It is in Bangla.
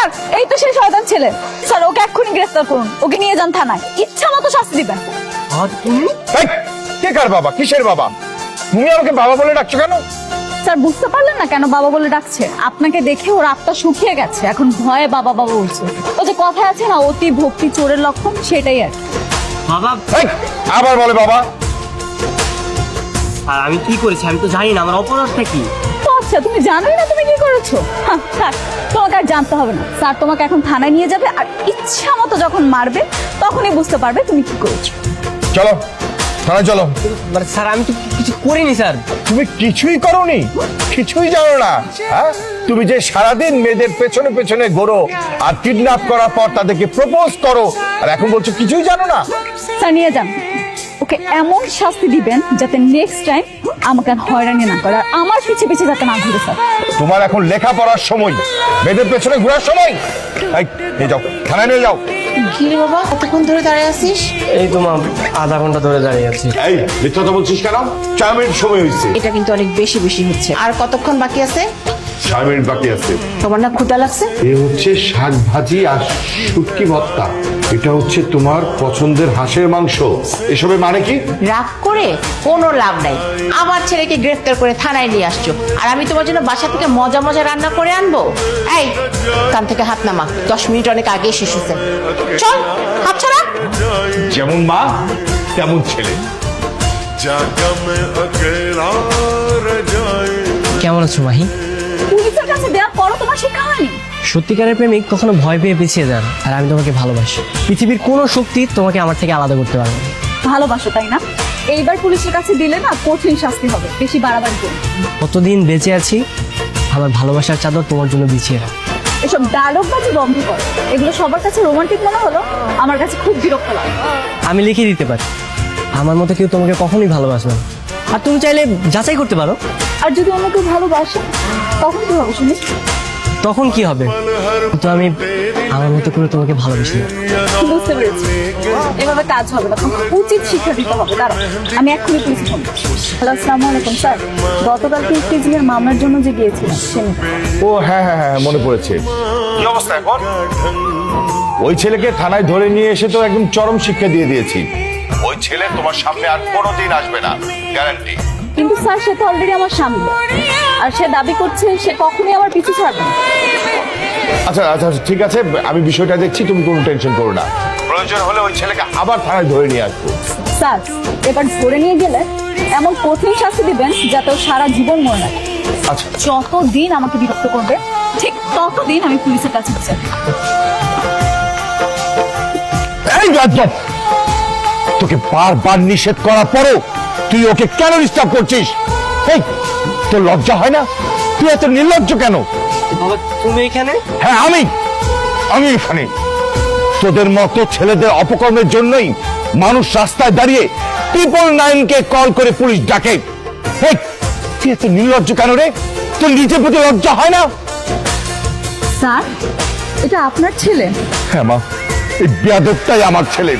স্যার এই তো সেই শয়তান ছেলে। স্যার ওকে এক্ষুনি গ্রেফতার করুন, ওকে নিয়ে যান থানায়, ইচ্ছা মতো শাস্তি দিবেন। আর তুমি? এই, কে কার বাবা? কিসের বাবা? তুমি আমাকে বাবা বলে ডাকছো কেন? স্যার বুঝতে পারলেন না কেন বাবা বলে ডাকছে? আপনাকে দেখে ওর আত্মা শুকিয়ে গেছে, এখন ভয়ে বাবা বাবা বলছে। ও যে কথায় আছে না, অতি ভক্তি চোরের লক্ষণ, সেটাই আর কি। বাবা, এই, আবার বলে বাবা। আর আমি কি করেছি আমি তো জানি না, আমার অপরাধটা কি? ও আচ্ছা, তুমি জানোই না তুমি কি করেছো? থাক, তোমাকে আর জানতে হবে না। স্যার তোমাকে এখন থানায় নিয়ে যাবে, আর ইচ্ছা মতো যখন মারবে তখনই বুঝতে পারবে তুমি কি করেছো। চলো থানায় চলো। মানে স্যার আমি তো কিছু করিনি স্যার। তুমি কিছুই করোনি, কিছুই জানো না? হ্যাঁ, তুমি যে সারাদিন মেয়েদের পেছনে পেছনে ঘোরো আর কিডন্যাপ করার পর তাদেরকে প্রপোজ করো, আর এখন বলছো কিছুই জানো না? স্যার নিয়ে যান, ওকে এমন শাস্তি দিবেন যাতে নেক্সট টাইম আমাকে আর হয়রানি না করে, আর আমার পিছে পিছে যাতে না ঘুরে। স্যার তোমার এখন লেখাপড়ার সময়, মেয়েদের পেছনে ঘোরার সময়। এই, নিয়ে যাও, থানায় নিয়ে যাও। কি রে বাবা, কতক্ষণ ধরে দাঁড়িয়ে আছিস? এই তো মা, আধা ঘন্টা ধরে দাঁড়িয়ে আছি। এই, মিথ্যা কথা বলছিস কেন? 4 মিনিট সময় হয়েছে। এটা কিন্তু অনেক বেশি বেশি হচ্ছে। আর কতক্ষণ বাকি আছে? 4 মিনিট বাকি আছে। তোমার না ক্ষুধা লাগছে? এ হচ্ছে শাক ভাজি আর শুটকি ভর্তা। এটা হচ্ছে তোমার পছন্দের হাঁসের মাংস। এসবের মানে কি? রাগ করে কোনো লাভ নাই। আমার ছেলেকে গ্রেফতার করে থানায় নিয়ে আসছো, আর আমি তোমার জন্য বাসা থেকে মজা মজা রান্না করে আনবো? এই, কান থেকে হাত নামা, 10 মিনিট অনেক আগে শেষ হয়েছে। চল, হাত ছাড়া। যেমন মা তেমন ছেলে। কেমন আছো মাহি? পুলিশের কাছে দেওয়ার পরও তোমার শিক্ষা হয়নি? সত্যিকারের প্রেমিক কখনো ভয় পেয়ে পিছিয়ে যান, আর আমি তোমাকে ভালোবাসি। পৃথিবীর কোনো শক্তি তোমাকে আমার থেকে আলাদা করতে পারবে না। ভালোবাসো তাই না? এইবার পুলিশের কাছে দিলে না কঠিন শাস্তি হবে, বেশি বাড়াবাড়ি করো। কতদিন বেঁচে আছি, আমার ভালোবাসার চাদর তোমার জন্য বিছিয়ে রাখ। এসব ডায়লগবাজি বন্ধ করো, এগুলো সবার কাছে রোমান্টিক মনে হলো, আমার কাছে খুব বিরক্ত লাগে। আমি লিখে দিতে পারি, আমার মতো কেউ তোমাকে কখনোই ভালোবাসবে না। আর তুমি চাইলে যাচাই করতে পারো। আর যদি অন্য কেউ ভালোবাসে তখন কি হবে শুনি? তখন কি হবে? কিন্তু আমি আমার মতো করে তোমাকে ভালোবাসি না। বুঝতে পেরেছি, এভাবে কাজ হবে না, উচিত শিক্ষা দিতে হবে। দাঁড়াও, আমি এক্ষুনি পুলিশ ফোন করছি। হ্যালো, আসসালামু আলাইকুম স্যার। গতকালকে ইফতিজিয়ার মামলার জন্য যে গিয়েছিলাম সে ও হ্যাঁ হ্যাঁ হ্যাঁ, মনে পড়েছে। কি অবস্থা এখন? ওই ছেলেকে থানায় ধরে নিয়ে এসে তো একদম চরম শিক্ষা দিয়ে দিয়েছি। ওই ছেলে তোমার সামনে আর কোনোদিন আসবে না, গ্যারান্টি। কিন্তু স্যার সে তো অলরেডি আমার সামনে, আর সে দাবি করছে সে কখনোই আমার পিছু ছাড়বে না। আচ্ছা আচ্ছা ঠিক আছে, আমি বিষয়টা দেখছি, তুমি কোনো টেনশন করো না। প্রয়োজন হলে ওই ছেলেকে আবার থানায় ধরে নিয়ে আসবো। স্যার এবার ধরে নিয়ে গেলে এমন কঠিন শাস্তি দিবেন যাতে ও সারা জীবন মনে রাখে। আচ্ছা যতদিন আমাকে বিরক্ত করবে ঠিক ততদিন আমি পুলিশের কাছে যাই। এই গাজব, তোকে বারবার নিষেধ করার পরও তুই ওকে কেন ডিস্টার্ব করছিস? এই, তোর লজ্জা হয় না? তুই এত নির্লজ্জ কেন? বাবা তুমি এখানে? হ্যাঁ আমি এখানে। তোদের মতো ছেলেদের অপকর্মের জন্যই মানুষ রাস্তায় দাঁড়িয়ে 999-কে কল করে পুলিশ ডাকে। এই, তুই এত নির্লজ্জ কেন রে? তোর নিজের প্রতি লজ্জা হয় না? স্যার এটা আপনার ছেলে? হ্যাঁ মা, এই বেয়াদবটাই আমার ছেলে।